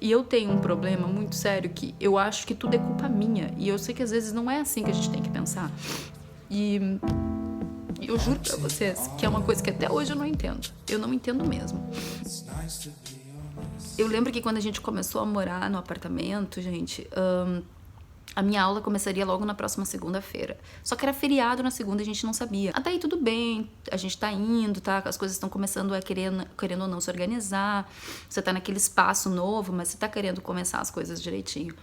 E eu tenho um problema muito sério que eu acho que tudo é culpa minha. E eu sei que às vezes não é assim que a gente tem que pensar. E eu juro pra vocês que é uma coisa que até hoje eu não entendo. Eu não entendo mesmo. Eu lembro que quando a gente começou a morar no apartamento, gente, a minha aula começaria logo na próxima segunda-feira. Só que era feriado na segunda e a gente não sabia. Até aí tudo bem, a gente tá indo, tá? As coisas estão começando a querendo ou não se organizar. Você tá naquele espaço novo, mas você tá querendo começar as coisas direitinho.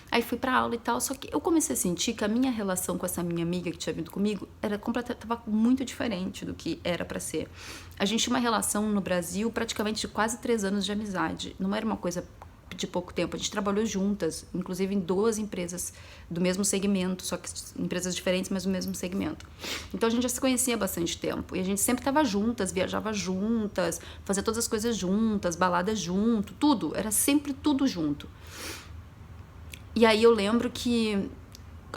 Aí fui pra aula e tal, só que eu comecei a sentir que a minha relação com essa minha amiga que tinha vindo comigo tava muito diferente do que era pra ser. A gente tinha uma relação no Brasil praticamente de quase 3 anos de amizade. Não era uma coisa de pouco tempo. A gente trabalhou juntas, inclusive em 2 empresas do mesmo segmento, só que empresas diferentes, mas do mesmo segmento. Então a gente já se conhecia há bastante tempo. E a gente sempre estava juntas, viajava juntas, fazia todas as coisas juntas, baladas junto, tudo. Era sempre tudo junto. E aí eu lembro que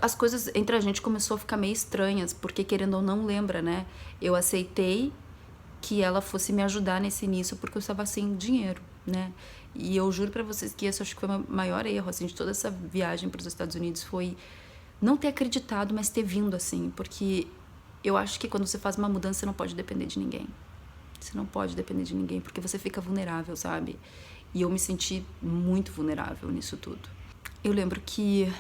as coisas entre a gente começou a ficar meio estranhas, porque querendo ou não, lembra, né? Eu aceitei que ela fosse me ajudar nesse início porque eu estava sem dinheiro, né? E eu juro pra vocês que esse acho que foi o maior erro, assim, de toda essa viagem para os Estados Unidos, foi não ter acreditado, mas ter vindo, assim, porque eu acho que quando você faz uma mudança, você não pode depender de ninguém. Você não pode depender de ninguém, porque você fica vulnerável, sabe? E eu me senti muito vulnerável nisso tudo. Eu lembro que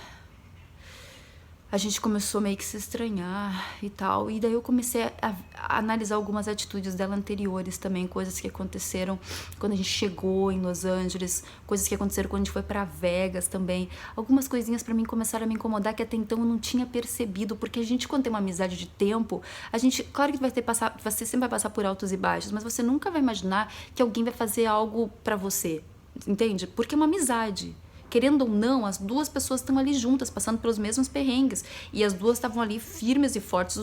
a gente começou meio que se estranhar e tal, e daí eu comecei a analisar algumas atitudes dela anteriores também, coisas que aconteceram quando a gente chegou em Los Angeles, coisas que aconteceram quando a gente foi pra Vegas também, algumas coisinhas pra mim começaram a me incomodar que até então eu não tinha percebido, porque a gente quando tem uma amizade de tempo, a gente, claro que você sempre vai passar por altos e baixos, mas você nunca vai imaginar que alguém vai fazer algo pra você, entende? Porque é uma amizade. Querendo ou não, as duas pessoas estão ali juntas, passando pelos mesmos perrengues. E as duas estavam ali firmes e fortes,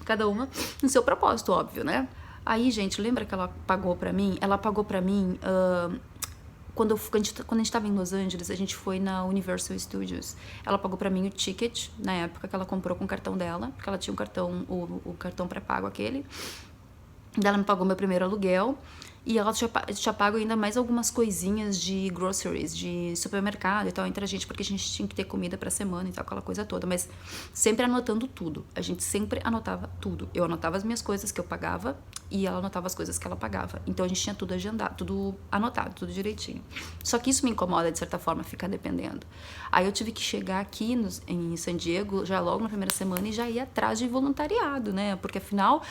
cada uma no seu propósito, óbvio, né? Aí, gente, lembra que ela pagou pra mim? Ela pagou pra mim... quando a gente tava em Los Angeles, a gente foi na Universal Studios. Ela pagou pra mim o ticket, na época que ela comprou com o cartão dela. Porque ela tinha um cartão, o cartão pré-pago aquele. Daí ela me pagou meu primeiro aluguel. E ela tinha pago ainda mais algumas coisinhas de groceries, de supermercado e tal, entre a gente, porque a gente tinha que ter comida pra semana e tal, aquela coisa toda. Mas sempre anotando tudo. A gente sempre anotava tudo. Eu anotava as minhas coisas que eu pagava e ela anotava as coisas que ela pagava. Então a gente tinha tudo agendado, tudo anotado, tudo direitinho. Só que isso me incomoda, de certa forma, ficar dependendo. Aí eu tive que chegar aqui em San Diego, já logo na primeira semana, e já ir atrás de voluntariado, né? Porque afinal...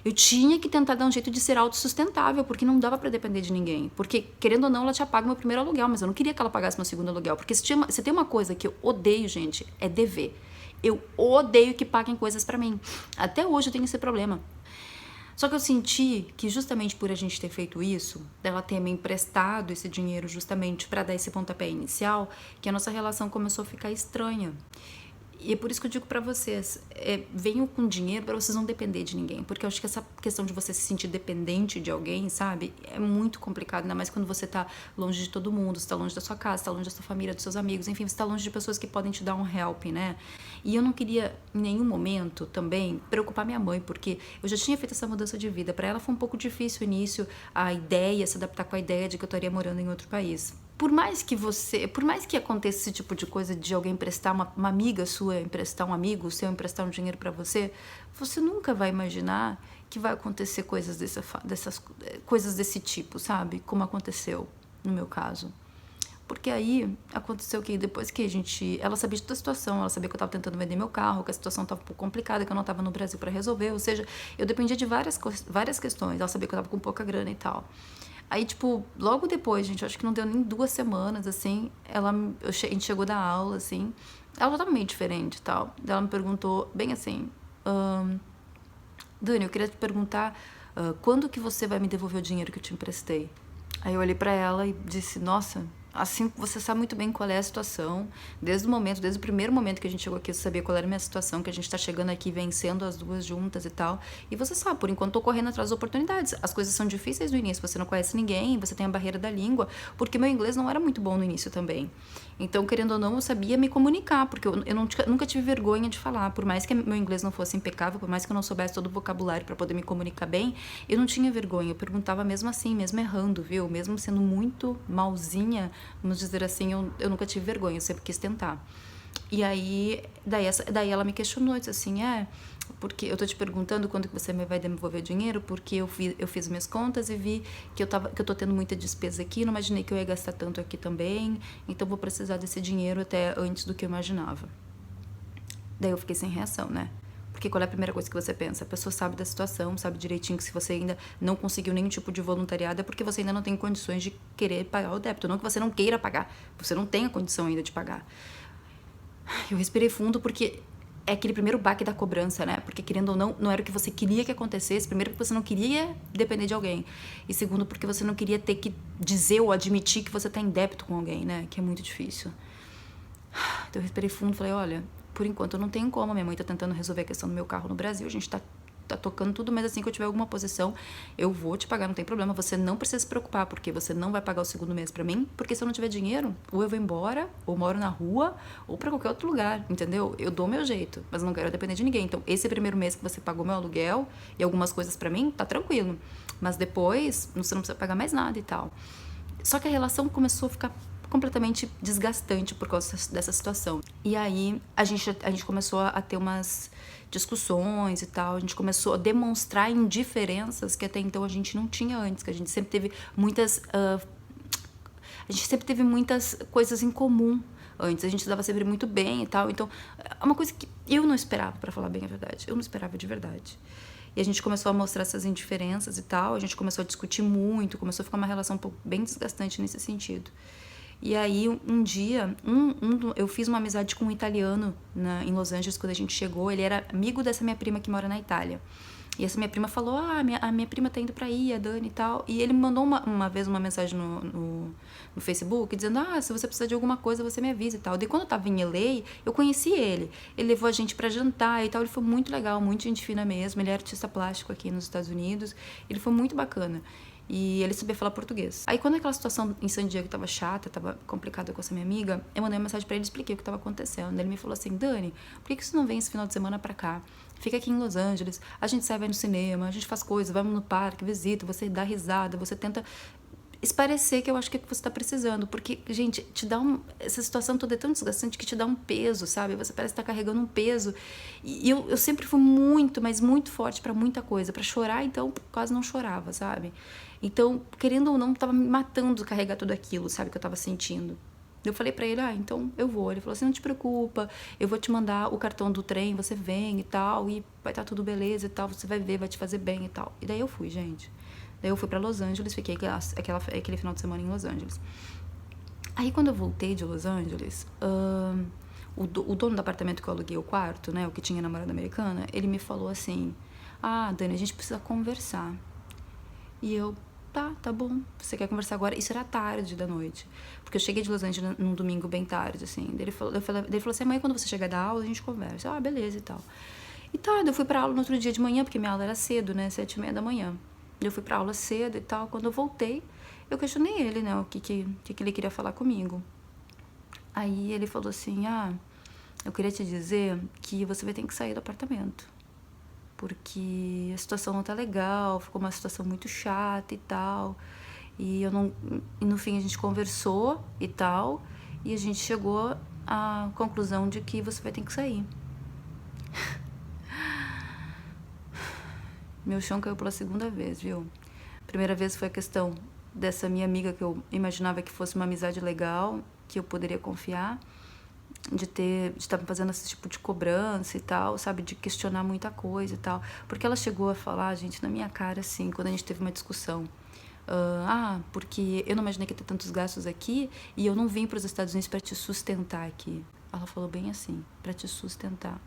eu tinha que tentar dar um jeito de ser autossustentável, porque não dava pra depender de ninguém. Porque, querendo ou não, ela tinha pago meu primeiro aluguel, mas eu não queria que ela pagasse meu segundo aluguel. Porque se tem uma coisa que eu odeio, gente, é dever. Eu odeio que paguem coisas pra mim. Até hoje eu tenho esse problema. Só que eu senti que justamente por a gente ter feito isso, dela ter me emprestado esse dinheiro justamente pra dar esse pontapé inicial, que a nossa relação começou a ficar estranha. E é por isso que eu digo pra vocês, venham com dinheiro pra vocês não depender de ninguém. Porque eu acho que essa questão de você se sentir dependente de alguém, sabe? É muito complicado, ainda mais quando você tá longe de todo mundo, você tá longe da sua casa, você tá longe da sua família, dos seus amigos, enfim, você tá longe de pessoas que podem te dar um help, né? E eu não queria, em nenhum momento, também, preocupar minha mãe, porque eu já tinha feito essa mudança de vida. Pra ela foi um pouco difícil o início, se adaptar com a ideia de que eu estaria morando em outro país. Por mais que aconteça esse tipo de coisa de alguém emprestar uma amiga sua, emprestar um amigo seu, emprestar um dinheiro pra você, você nunca vai imaginar que vai acontecer dessas coisas desse tipo, sabe? Como aconteceu no meu caso. Porque aí aconteceu que depois que ela sabia de toda a situação, ela sabia que eu tava tentando vender meu carro, que a situação tava um pouco complicada, que eu não tava no Brasil pra resolver, ou seja, eu dependia de várias questões, ela sabia que eu tava com pouca grana e tal. Aí, tipo, logo depois, gente, eu acho que não deu nem 2 semanas, assim, a gente chegou da aula, assim, ela já tava meio diferente e tal. Ela me perguntou, bem assim, Dani, eu queria te perguntar, quando que você vai me devolver o dinheiro que eu te emprestei? Aí eu olhei pra ela e disse, nossa, assim, você sabe muito bem qual é a situação, desde o primeiro momento que a gente chegou aqui, eu sabia qual era a minha situação, que a gente tá chegando aqui vencendo as duas juntas e tal, e você sabe, por enquanto tô correndo atrás das oportunidades, as coisas são difíceis no início, você não conhece ninguém, você tem a barreira da língua, porque meu inglês não era muito bom no início também, então, querendo ou não, eu sabia me comunicar, porque eu nunca tive vergonha de falar, por mais que meu inglês não fosse impecável, por mais que eu não soubesse todo o vocabulário para poder me comunicar bem, eu não tinha vergonha, eu perguntava mesmo assim, mesmo errando, viu, mesmo sendo muito malzinha, vamos dizer assim, eu nunca tive vergonha, eu sempre quis tentar. E aí, daí ela me questionou, disse assim, porque eu tô te perguntando quando que você me vai devolver o dinheiro, porque eu fiz minhas contas e vi que eu tô tendo muita despesa aqui, não imaginei que eu ia gastar tanto aqui também, então vou precisar desse dinheiro até antes do que eu imaginava. Daí eu fiquei sem reação, né? Porque qual é a primeira coisa que você pensa? A pessoa sabe da situação, sabe direitinho que se você ainda não conseguiu nenhum tipo de voluntariado é porque você ainda não tem condições de querer pagar o débito. Não que você não queira pagar, você não tem a condição ainda de pagar. Eu respirei fundo porque é aquele primeiro baque da cobrança, né? Porque querendo ou não, não era o que você queria que acontecesse. Primeiro, porque você não queria depender de alguém. E segundo, porque você não queria ter que dizer ou admitir que você tá em débito com alguém, né? Que é muito difícil. Então eu respirei fundo e falei, olha, por enquanto eu não tenho como. Minha mãe tá tentando resolver a questão do meu carro no Brasil. A gente tá tocando tudo, mas assim que eu tiver alguma posição, eu vou te pagar, não tem problema. Você não precisa se preocupar, porque você não vai pagar o segundo mês pra mim, porque se eu não tiver dinheiro, ou eu vou embora, ou moro na rua, ou pra qualquer outro lugar, entendeu? Eu dou o meu jeito, mas não quero depender de ninguém. Então, esse primeiro mês que você pagou meu aluguel e algumas coisas pra mim, tá tranquilo. Mas depois, você não precisa pagar mais nada e tal. Só que a relação começou a ficar completamente desgastante por causa dessa situação. E aí a gente começou a ter umas discussões e tal, a gente começou a demonstrar indiferenças que até então a gente não tinha antes, que a gente sempre teve muitas coisas em comum antes, a gente se dava sempre muito bem e tal, então é uma coisa que eu não esperava, pra falar bem a verdade, eu não esperava de verdade. E a gente começou a mostrar essas indiferenças e tal, a gente começou a discutir muito, começou a ficar uma relação bem desgastante nesse sentido. E aí, um dia, eu fiz uma amizade com um italiano em Los Angeles quando a gente chegou. Ele era amigo dessa minha prima que mora na Itália. E essa minha prima falou, a minha prima tá indo pra aí, a Dani e tal. E ele me mandou uma vez uma mensagem no Facebook dizendo, se você precisar de alguma coisa, você me avisa e tal. Daí quando eu tava em LA, eu conheci ele. Ele levou a gente pra jantar e tal. Ele foi muito legal, muito gente fina mesmo. Ele é artista plástico aqui nos Estados Unidos. Ele foi muito bacana. E ele sabia falar português. Aí quando aquela situação em San Diego tava chata, tava complicada com essa minha amiga, eu mandei uma mensagem pra ele e expliquei o que tava acontecendo. Ele me falou assim, Dani, por que você não vem esse final de semana pra cá? Fica aqui em Los Angeles, a gente sai, vai no cinema, a gente faz coisas, vamos no parque, visita, você dá risada, você tenta esparecer que eu acho que é o que você tá precisando. Porque, gente, essa situação toda é tão desgastante que te dá um peso, sabe? Você parece estar carregando um peso. E eu sempre fui muito, mas muito forte pra muita coisa. Pra chorar, então, quase não chorava, sabe? Então, querendo ou não, tava me matando carregar tudo aquilo, sabe? Que eu tava sentindo. Eu falei pra ele, então eu vou. Ele falou assim, não te preocupa, eu vou te mandar o cartão do trem, você vem e tal, e vai estar tudo beleza e tal, você vai ver, vai te fazer bem e tal. E daí eu fui, gente. Daí eu fui pra Los Angeles, fiquei aquele final de semana em Los Angeles. Aí quando eu voltei de Los Angeles, o dono do apartamento que eu aluguei o quarto, né, o que tinha namorada americana, ele me falou assim, Dani, a gente precisa conversar. E eu, tá bom, você quer conversar agora? Isso era tarde da noite, porque eu cheguei de Los Angeles num domingo bem tarde, assim. Daí ele falou assim, amanhã quando você chegar da aula, a gente conversa. Beleza e tal. E tá, eu fui pra aula no outro dia de manhã, porque minha aula era cedo, né, 7h30 da manhã. Eu fui pra aula cedo e tal, quando eu voltei, eu questionei ele, né, o que ele queria falar comigo. Aí ele falou assim, eu queria te dizer que você vai ter que sair do apartamento, porque a situação não tá legal, ficou uma situação muito chata e tal, e no fim a gente conversou e tal, e a gente chegou à conclusão de que você vai ter que sair. Meu chão caiu pela segunda vez, viu? Primeira vez foi a questão dessa minha amiga que eu imaginava que fosse uma amizade legal, que eu poderia confiar, de estar me fazendo esse tipo de cobrança e tal, sabe, de questionar muita coisa e tal, porque ela chegou a falar, gente, na minha cara, assim, quando a gente teve uma discussão, porque eu não imaginei que ia ter tantos gastos aqui e eu não vim para os Estados Unidos para te sustentar aqui. Ela falou bem assim, para te sustentar.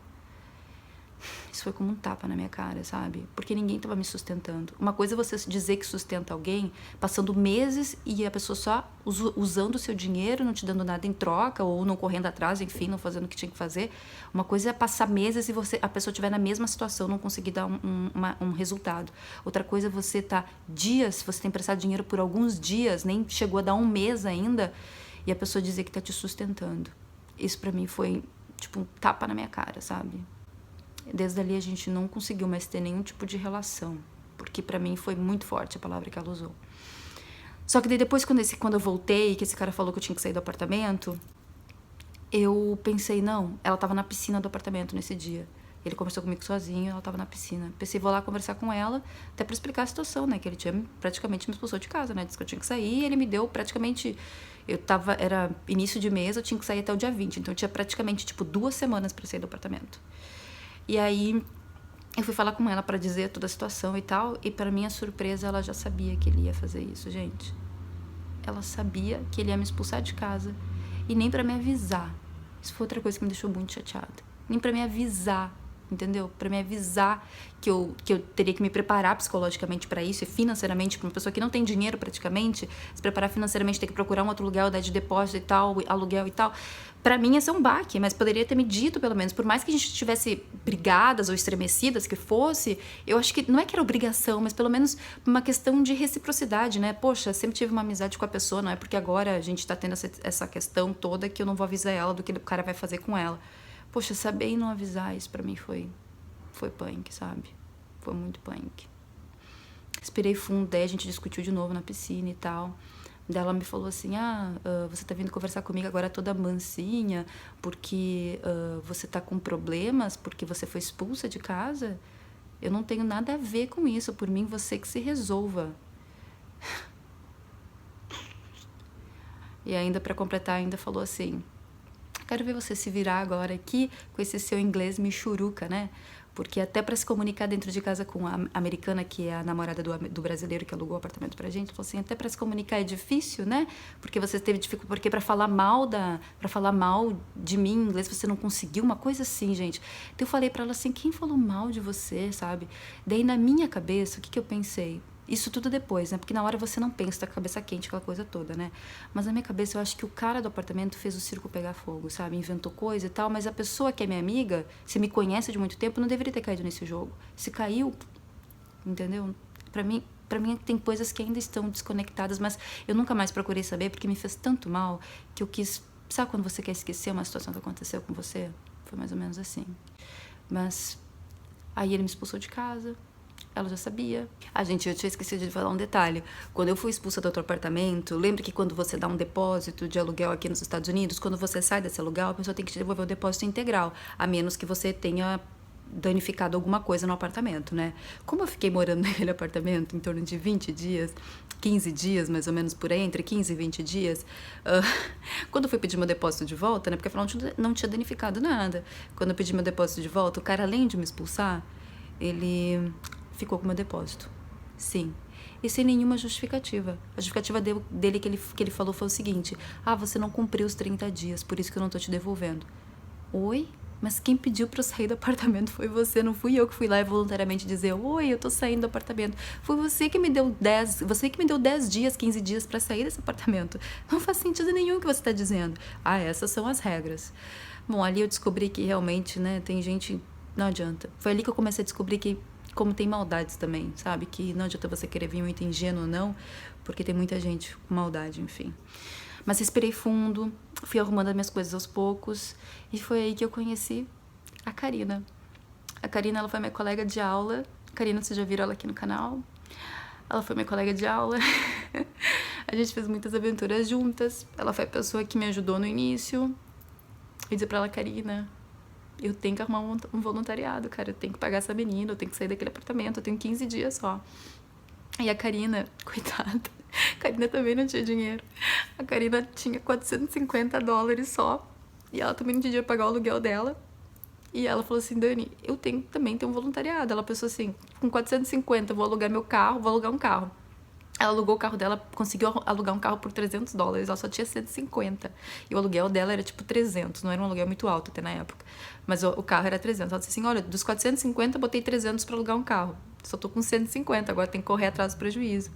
Isso foi como um tapa na minha cara, sabe? Porque ninguém tava me sustentando. Uma coisa é você dizer que sustenta alguém, passando meses e a pessoa só usando o seu dinheiro, não te dando nada em troca, ou não correndo atrás, enfim, não fazendo o que tinha que fazer. Uma coisa é passar meses e a pessoa estiver na mesma situação, não conseguir dar um resultado. Outra coisa é você dias, você tem prestado dinheiro por alguns dias, nem chegou a dar um mês ainda, e a pessoa dizer que tá te sustentando. Isso pra mim foi, tipo, um tapa na minha cara, sabe? Desde ali a gente não conseguiu mais ter nenhum tipo de relação, porque pra mim foi muito forte a palavra que ela usou. Só que daí depois, quando eu voltei, que esse cara falou que eu tinha que sair do apartamento, eu pensei, não, ela tava na piscina do apartamento nesse dia. Ele conversou comigo sozinho, ela tava na piscina. Pensei, vou lá conversar com ela, até pra explicar a situação, né? Que ele tinha praticamente me expulsou de casa, né? Disse que eu tinha que sair, e ele me deu praticamente... Era início de mês, eu tinha que sair até o dia 20. Então eu tinha praticamente, 2 semanas pra sair do apartamento. E aí, eu fui falar com ela pra dizer toda a situação e tal, e pra minha surpresa, ela já sabia que ele ia fazer isso, gente. Ela sabia que ele ia me expulsar de casa, e nem pra me avisar. Isso foi outra coisa que me deixou muito chateada. Nem pra me avisar, entendeu? Pra me avisar que eu teria que me preparar psicologicamente pra isso, e financeiramente, pra uma pessoa que não tem dinheiro praticamente, se preparar financeiramente, ter que procurar um outro lugar, dar de depósito e tal, aluguel e tal. Pra mim ia ser um baque, mas poderia ter me dito pelo menos. Por mais que a gente estivesse brigadas ou estremecidas que fosse, eu acho que não é que era obrigação, mas pelo menos uma questão de reciprocidade, né? Poxa, sempre tive uma amizade com a pessoa, não é porque agora a gente tá tendo essa questão toda que eu não vou avisar ela do que o cara vai fazer com ela. Poxa, saber e não avisar, isso pra mim foi punk, sabe? Foi muito punk. Respirei fundo, daí a gente discutiu de novo na piscina e tal. Daí ela me falou assim, você tá vindo conversar comigo agora toda mansinha, porque você tá com problemas, porque você foi expulsa de casa? Eu não tenho nada a ver com isso, por mim você que se resolva. E ainda pra completar, ainda falou assim, quero ver você se virar agora aqui com esse seu inglês michuruca, né? Porque até para se comunicar dentro de casa com a americana, que é a namorada do brasileiro que alugou o apartamento pra gente, falou assim, até para se comunicar é difícil, né? Porque você teve dificuldade, porque para falar mal de mim em inglês você não conseguiu, uma coisa assim, gente. Então eu falei para ela assim, quem falou mal de você, sabe? Daí na minha cabeça, o que eu pensei? Isso tudo depois, né? Porque na hora você não pensa, tá com a cabeça quente, aquela coisa toda, né? Mas na minha cabeça eu acho que o cara do apartamento fez o circo pegar fogo, sabe? Inventou coisa e tal, mas a pessoa que é minha amiga, se me conhece de muito tempo, não deveria ter caído nesse jogo. Se caiu, entendeu? Pra mim tem coisas que ainda estão desconectadas, mas eu nunca mais procurei saber porque me fez tanto mal que eu quis... Sabe quando você quer esquecer uma situação que aconteceu com você? Foi mais ou menos assim. Mas aí ele me expulsou de casa. Ela já sabia. Gente, eu tinha esquecido de falar um detalhe. Quando eu fui expulsa do outro apartamento, lembra que quando você dá um depósito de aluguel aqui nos Estados Unidos, quando você sai desse aluguel, a pessoa tem que te devolver o depósito integral, a menos que você tenha danificado alguma coisa no apartamento, né? Como eu fiquei morando naquele apartamento em torno de 20 dias, 15 dias, mais ou menos por aí, entre 15 e 20 dias, quando eu fui pedir meu depósito de volta, né? Porque afinal não tinha danificado nada. Quando eu pedi meu depósito de volta, o cara, além de me expulsar, ele ficou com meu depósito. Sim. E sem nenhuma justificativa. A justificativa dele que ele falou foi o seguinte: você não cumpriu os 30 dias, por isso que eu não tô te devolvendo. Oi? Mas quem pediu pra eu sair do apartamento foi você, não fui eu que fui lá e voluntariamente dizer, oi, eu tô saindo do apartamento. Foi você que me deu 10 dias, 15 dias pra sair desse apartamento. Não faz sentido nenhum o que você tá dizendo. Essas são as regras. Bom, ali eu descobri que realmente, né, tem gente... Não adianta. Foi ali que eu comecei a descobrir que como tem maldades também, sabe? Que não adianta você querer vir muito ingênuo ou não, porque tem muita gente com maldade, enfim. Mas respirei fundo, fui arrumando as minhas coisas aos poucos, e foi aí que eu conheci a Karina. A Karina, ela foi minha colega de aula. Karina, vocês já viram ela aqui no canal? Ela foi minha colega de aula. A gente fez muitas aventuras juntas. Ela foi a pessoa que me ajudou no início. Eu disse pra ela, Karina, eu tenho que arrumar um voluntariado, cara. Eu tenho que pagar essa menina, eu tenho que sair daquele apartamento, eu tenho 15 dias só. E a Karina, coitada, a Karina também não tinha dinheiro. A Karina tinha $450 só. E ela também não tinha dinheiro pra pagar o aluguel dela. E ela falou assim, Dani, eu tenho também um voluntariado. Ela pensou assim, com 450 eu vou alugar meu carro, vou alugar um carro. Ela alugou o carro dela, conseguiu alugar um carro por $300, ela só tinha 150. E o aluguel dela era tipo 300, não era um aluguel muito alto até na época. Mas o carro era 300. Ela disse assim, olha, dos 450 eu botei 300 pra alugar um carro. Só tô com 150, agora tem que correr atrás do prejuízo.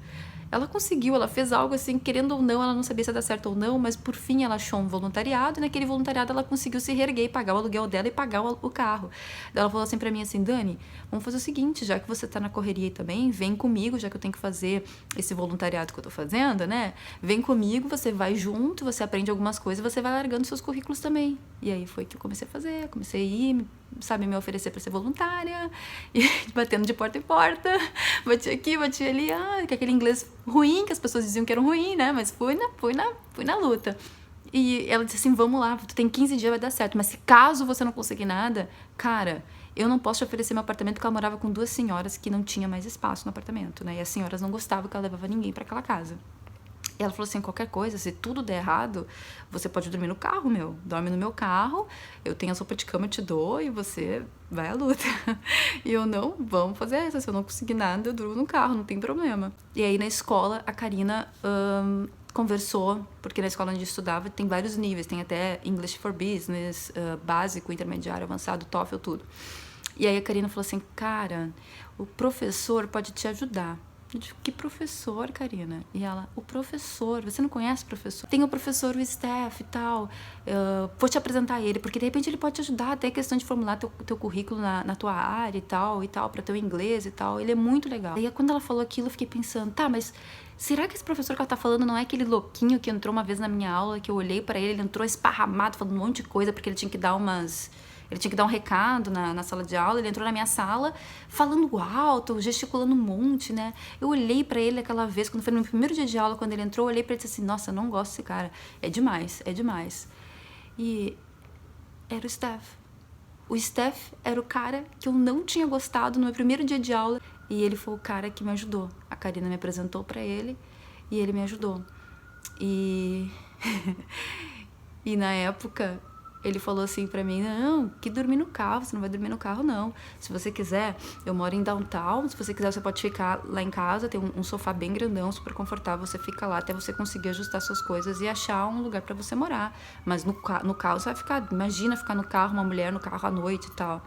Ela conseguiu, ela fez algo assim, querendo ou não, ela não sabia se ia dar certo ou não, mas por fim ela achou um voluntariado, e naquele voluntariado ela conseguiu se reerguer e pagar o aluguel dela e pagar o carro. Daí ela falou assim pra mim assim, Dani, vamos fazer o seguinte, já que você tá na correria aí também, vem comigo, já que eu tenho que fazer esse voluntariado que eu tô fazendo, né? Vem comigo, você vai junto, você aprende algumas coisas, você vai largando seus currículos também. E aí foi que eu comecei a fazer, comecei a ir, sabe, me oferecer pra ser voluntária, e batendo de porta em porta, bati aqui, bati ali, com aquele inglês ruim, que as pessoas diziam que era ruim, né, mas fui na luta. E ela disse assim, vamos lá, tu tem 15 dias, vai dar certo, mas se caso você não conseguir nada, cara, eu não posso te oferecer meu apartamento, porque ela morava com 2 senhoras que não tinha mais espaço no apartamento, né, e as senhoras não gostavam que ela levava ninguém pra aquela casa. E ela falou assim, qualquer coisa, se tudo der errado, você pode dormir no carro, meu. Dorme no meu carro, eu tenho a sopa de cama, eu te dou e você vai à luta. E eu, não, vamos fazer essa. Se eu não conseguir nada, eu durmo no carro, não tem problema. E aí na escola, a Karina conversou, porque na escola onde eu estudava tem vários níveis, tem até English for Business, básico, intermediário, avançado, TOEFL, tudo. E aí a Karina falou assim, cara, o professor pode te ajudar. Eu digo, que professor, Karina? E ela, o professor, você não conhece o professor? Tem o professor, o Steph e tal, vou te apresentar ele, porque de repente ele pode te ajudar, até a questão de formular teu currículo na tua área e tal, pra teu inglês e tal, ele é muito legal. E aí quando ela falou aquilo, eu fiquei pensando, tá, mas será que esse professor que ela tá falando não é aquele louquinho que entrou uma vez na minha aula, que eu olhei pra ele entrou esparramado, falando um monte de coisa, porque ele tinha que dar um recado na sala de aula, ele entrou na minha sala falando alto, gesticulando um monte, né? Eu olhei pra ele aquela vez, quando foi no meu primeiro dia de aula, quando ele entrou, eu olhei pra ele e disse assim, nossa, eu não gosto desse cara, é demais, é demais. E era o Steph. O Steph era o cara que eu não tinha gostado no meu primeiro dia de aula, e ele foi o cara que me ajudou. A Karina me apresentou pra ele, e ele me ajudou. E na época, ele falou assim pra mim, não, que dormir no carro, você não vai dormir no carro, não. Se você quiser, eu moro em downtown, se você quiser, você pode ficar lá em casa, tem um sofá bem grandão, super confortável, você fica lá até você conseguir ajustar suas coisas e achar um lugar pra você morar. Mas no carro você vai ficar, imagina ficar no carro, uma mulher no carro à noite e tal.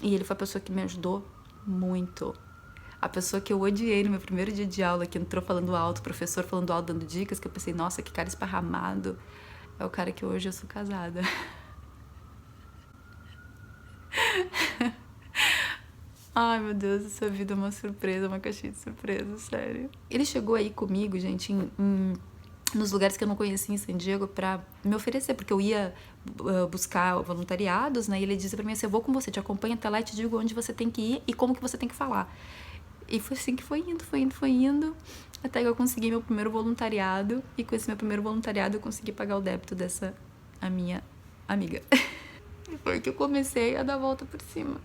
E ele foi a pessoa que me ajudou muito. A pessoa que eu odiei no meu primeiro dia de aula, que entrou falando alto, o professor falando alto, dando dicas, que eu pensei, nossa, que cara esparramado. É o cara que hoje eu sou casada. Ai, meu Deus, essa vida é uma surpresa, uma caixinha de surpresa, sério. Ele chegou aí comigo, gente, nos lugares que eu não conhecia em San Diego pra me oferecer, porque eu ia buscar voluntariados, né? E ele disse pra mim assim, eu vou com você, te acompanho até lá e te digo onde você tem que ir e como que você tem que falar. E foi assim que foi indo, até que eu consegui meu primeiro voluntariado, e com esse meu primeiro voluntariado eu consegui pagar o débito dessa a minha amiga. E foi que eu comecei a dar a volta por cima.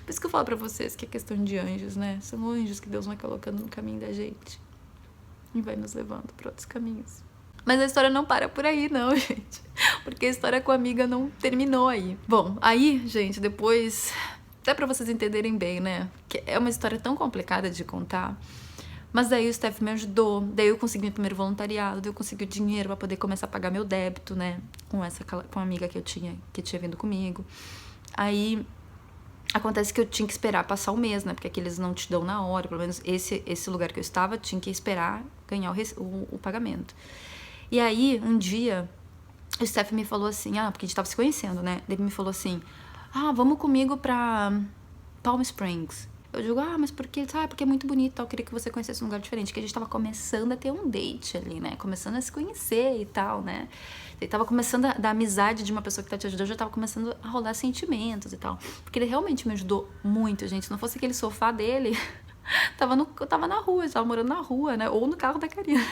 Por isso que eu falo pra vocês que é questão de anjos, né? São anjos que Deus vai colocando no caminho da gente e vai nos levando pra outros caminhos. Mas a história não para por aí, não, gente. Porque a história com a amiga não terminou aí. Bom, aí, gente, depois... Até pra vocês entenderem bem, né? Que é uma história tão complicada de contar. Mas daí o Steph me ajudou. Daí eu consegui meu primeiro voluntariado. Daí eu consegui o dinheiro pra poder começar a pagar meu débito, né? Com a amiga que tinha vindo comigo. Aí... Acontece que eu tinha que esperar passar o mês, né? Porque aqui eles não te dão na hora. Pelo menos esse lugar que eu estava, tinha que esperar ganhar o pagamento. E aí, um dia, o Steph me falou assim... porque a gente tava se conhecendo, né? Ele me falou assim... vamos comigo pra Palm Springs. Eu digo, mas por quê? Porque é muito bonito, eu queria que você conhecesse um lugar diferente. Que a gente tava começando a ter um date ali, né? Começando a se conhecer e tal, né? Ele tava começando da amizade de uma pessoa que tá te ajudando, já tava começando a rolar sentimentos e tal. Porque ele realmente me ajudou muito, gente. Se não fosse aquele sofá dele, eu tava na rua, eu tava morando na rua, né? Ou no carro da Karina.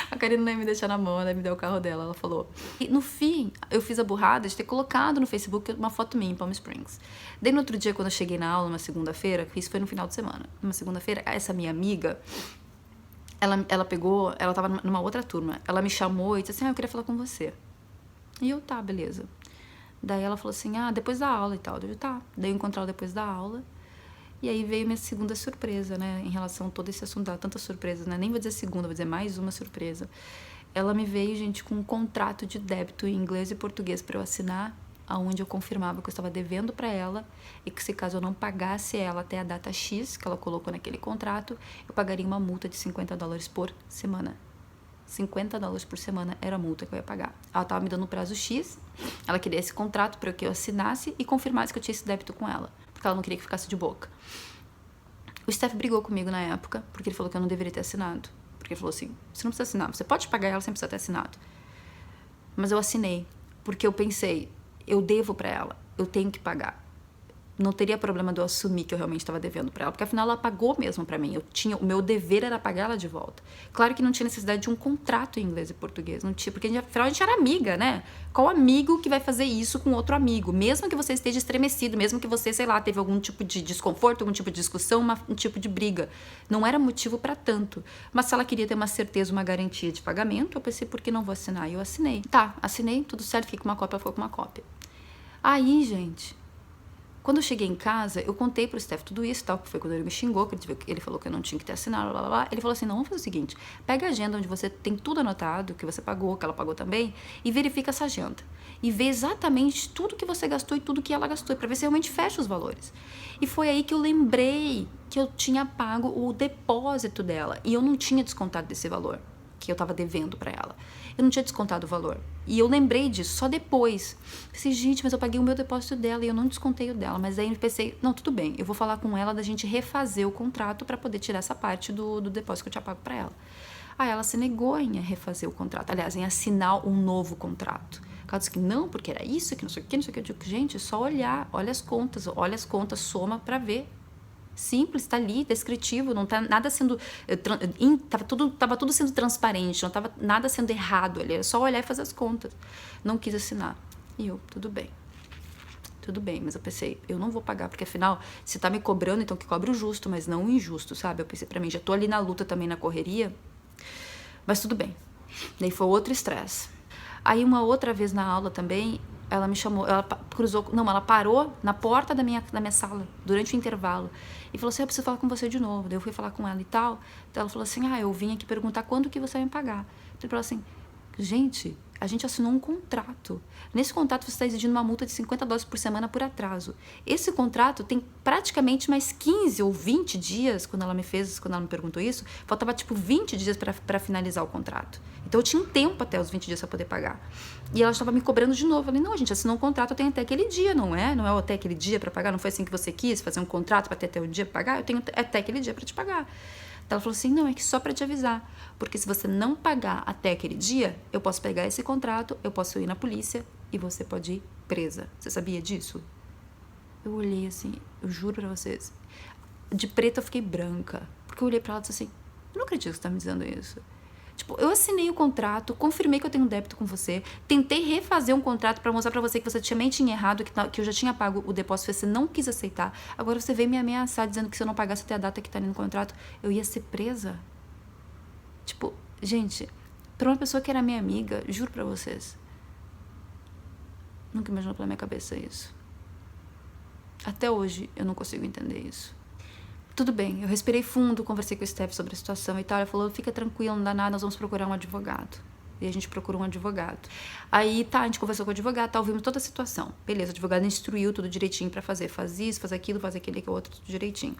A Karina não ia me deixar na mão, ela me deu o carro dela, ela falou. E no fim, eu fiz a burrada de ter colocado no Facebook uma foto minha em Palm Springs. Daí no outro dia, quando eu cheguei na aula, numa segunda-feira, isso foi no final de semana, numa segunda-feira, essa minha amiga, ela pegou, ela tava numa outra turma, ela me chamou e disse assim, eu queria falar com você. E eu, tá, beleza. Daí ela falou assim, depois da aula e tal. Eu, tá. Daí eu encontrei ela depois da aula. E aí veio minha segunda surpresa, né? Em relação a todo esse assunto, tantas surpresas, né? Nem vou dizer segunda, vou dizer mais uma surpresa. Ela me veio, gente, com um contrato de débito em inglês e português pra eu assinar, aonde eu confirmava que eu estava devendo pra ela e que se caso eu não pagasse ela até a data X, que ela colocou naquele contrato, eu pagaria uma multa de $50 por semana. $50 por semana era a multa que eu ia pagar. Ela tava me dando um prazo X, ela queria esse contrato para que eu assinasse e confirmasse que eu tinha esse débito com ela, porque ela não queria que ficasse de boca. O Steph brigou comigo na época, porque ele falou que eu não deveria ter assinado. Porque ele falou assim, você não precisa assinar, você pode pagar ela sem precisar ter assinado. Mas eu assinei, porque eu pensei, eu devo pra ela, eu tenho que pagar. Não teria problema de eu assumir que eu realmente estava devendo para ela, porque afinal ela pagou mesmo para mim. O meu dever era pagar ela de volta. Claro que não tinha necessidade de um contrato em inglês e português, não tinha, porque afinal a gente era amiga, né? Qual amigo que vai fazer isso com outro amigo? Mesmo que você esteja estremecido, mesmo que você, sei lá, teve algum tipo de desconforto, algum tipo de discussão, um tipo de briga. Não era motivo para tanto. Mas se ela queria ter uma certeza, uma garantia de pagamento, eu pensei, por que não vou assinar? E eu assinei. Tá, assinei, tudo certo, fiquei com uma cópia, ela ficou com uma cópia. Aí, gente... Quando eu cheguei em casa, eu contei pro Steph tudo isso, tal, que foi quando ele me xingou, que ele falou que eu não tinha que ter assinado, blá, blá, blá. Ele falou assim, não, vamos fazer o seguinte, pega a agenda onde você tem tudo anotado, que você pagou, que ela pagou também, e verifica essa agenda. E vê exatamente tudo que você gastou e tudo que ela gastou, para ver se realmente fecha os valores. E foi aí que eu lembrei que eu tinha pago o depósito dela, e eu não tinha descontado desse valor que eu tava devendo pra ela. Eu não tinha descontado o valor. E eu lembrei disso só depois. Pensei, gente, mas eu paguei o meu depósito dela e eu não descontei o dela. Mas aí eu pensei, não, tudo bem, eu vou falar com ela da gente refazer o contrato pra poder tirar essa parte do depósito que eu tinha pago pra ela. Aí ela se negou em refazer o contrato, aliás, em assinar um novo contrato. Ela disse que não, porque era isso, que não sei o que, não sei o que. Eu digo, gente, é só olhar, olha as contas, soma pra ver. Simples, tá ali, descritivo, não tá nada sendo... Tava tudo sendo transparente, não tava nada sendo errado ali, era só olhar e fazer as contas. Não quis assinar. E eu, tudo bem, mas eu pensei, eu não vou pagar, porque afinal, se tá me cobrando, então que cobre o justo, mas não o injusto, sabe? Eu pensei pra mim, já tô ali na luta também, na correria, mas tudo bem. Daí foi outro estresse. Aí uma outra vez na aula também, ela me chamou, ela parou na porta da minha sala, durante o intervalo, e falou assim, eu preciso falar com você de novo. Daí eu fui falar com ela e tal, então ela falou assim, eu vim aqui perguntar quando que você vai me pagar. Ele falou assim, gente, a gente assinou um contrato. Nesse contrato você está exigindo uma multa de $50 por semana por atraso. Esse contrato tem praticamente mais 15 ou 20 dias, quando ela me perguntou isso, faltava tipo 20 dias para finalizar o contrato. Então eu tinha um tempo até os 20 dias para poder pagar. E ela estava me cobrando de novo. Eu falei, não, a gente assinou um contrato, eu tenho até aquele dia, não é? Não é até aquele dia para pagar? Não foi assim que você quis fazer um contrato para ter até o dia para pagar? Eu tenho até aquele dia para te pagar. Então ela falou assim, não, é que só para te avisar, porque se você não pagar até aquele dia, eu posso pegar esse contrato, eu posso ir na polícia e você pode ir presa. Você sabia disso? Eu olhei assim, eu juro pra vocês, de preto eu fiquei branca, porque eu olhei pra ela e disse assim, eu não acredito que você tá me dizendo isso. Tipo, eu assinei o contrato, confirmei que eu tenho um débito com você, tentei refazer um contrato pra mostrar pra você que você também tinha errado, que eu já tinha pago o depósito, você não quis aceitar. Agora você veio me ameaçar dizendo que se eu não pagasse até a data que tá ali no contrato, eu ia ser presa. Tipo, gente, pra uma pessoa que era minha amiga, juro pra vocês, nunca imaginou pela minha cabeça isso. Até hoje eu não consigo entender isso. Tudo bem, eu respirei fundo, conversei com o Steph sobre a situação e tal. Ela falou, fica tranquilo, não dá nada, nós vamos procurar um advogado. E a gente procurou um advogado. Aí, tá, a gente conversou com o advogado, tá, ouvimos toda a situação. Beleza, o advogado instruiu tudo direitinho pra fazer. Faz isso, faz aquilo, faz aquele, que o outro, tudo direitinho.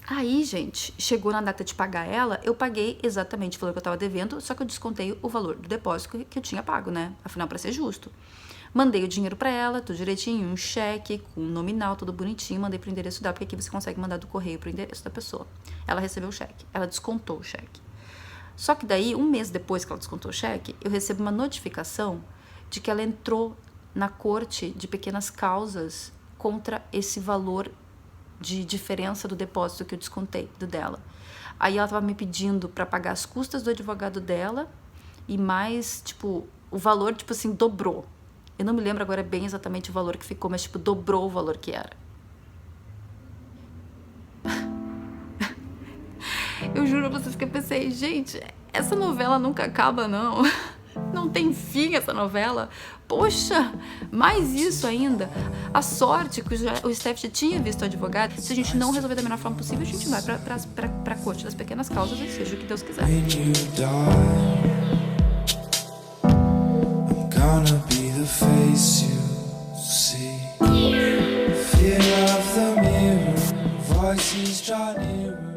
Aí, gente, chegou na data de pagar ela, eu paguei exatamente o valor que eu tava devendo, só que eu descontei o valor do depósito que eu tinha pago, né? Afinal, pra ser justo. Mandei o dinheiro pra ela, tudo direitinho, um cheque com nominal, tudo bonitinho, mandei pro endereço dela, porque aqui você consegue mandar do correio pro endereço da pessoa. Ela recebeu o cheque, ela descontou o cheque. Só que daí, um mês depois que ela descontou o cheque, eu recebo uma notificação de que ela entrou na corte de pequenas causas contra esse valor de diferença do depósito que eu descontei do dela. Aí ela tava me pedindo pra pagar as custas do advogado dela e mais, tipo, o valor, tipo assim, dobrou. Eu não me lembro agora bem exatamente o valor que ficou, mas, tipo, dobrou o valor que era. Eu juro pra vocês que eu pensei, gente, essa novela nunca acaba, não. Não tem fim essa novela. Poxa, mais isso ainda. A sorte que o Steph já tinha visto o advogado. Se a gente não resolver da melhor forma possível, a gente vai pra corte das pequenas causas e seja o que Deus quiser. Gonna be the face you see. Fear of the mirror, voices draw nearer.